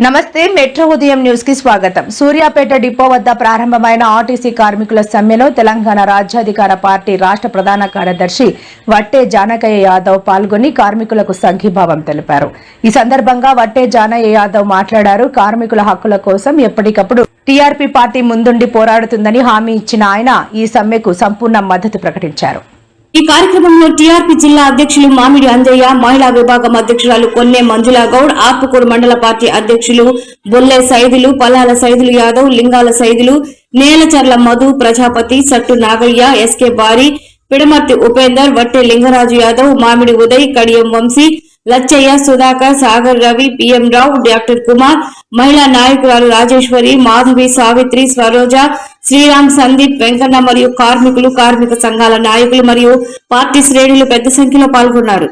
నమస్తే మెట్రో ఉదయం న్యూస్ కి స్వాగతం. సూర్యాపేట డిపో వద్ద ప్రారంభమైన ఆర్టీసీ కార్మికుల సమ్మెలో తెలంగాణ రాజ్యాధికార పార్టీ రాష్ట్ర ప్రధాన కార్యదర్శి వట్టే జానకయ్య యాదవ్ పాల్గొని కార్మికులకు సంఘీభావం తెలిపారు. ఈ సందర్భంగా వట్టే జానయ్య యాదవ్ మాట్లాడారు. కార్మికుల హక్కుల కోసం ఎప్పటికప్పుడు టీఆర్పీ పార్టీ ముందుండి పోరాడుతుందని హామీ ఇచ్చిన ఆయన ఈ సమ్మెకు సంపూర్ణ మద్దతు ప్రకటించారు. ఈ కార్యక్రమంలో టీఆర్పీ జిల్లా అధ్యక్షులు మామిడి అంజయ్య, మహిళా విభాగం అధ్యక్షురాలు కొన్నే మంజులా గౌడ్, ఆత్మకూరు మండల పార్టీ అధ్యక్షులు బొల్లె సైదులు, పల్లాల సైదులు యాదవ్, లింగాల సైదులు, నేలచర్ల మధు, ప్రజాపతి, సట్టు నాగయ్య, ఎస్కే బారి, పిడమర్తి ఉపేందర్, వట్టే లింగరాజు యాదవ్, మామిడి ఉదయ్, కడియం వంశీ, లచ్చయ్య, సుధాకర్, సాగర్ రవి, పిఎం రావు, డాక్టర్ కుమార్, మహిళా నాయకురాలు రాజేశ్వరి, మాధవి, సావిత్రి, స్వరోజ, శ్రీరామ్, సందీప్, వెంకన్న మరియు కార్మికులు, కార్మిక సంఘాల నాయకులు మరియు పార్టీ శ్రేణులు పెద్ద సంఖ్యలో పాల్గొన్నారు.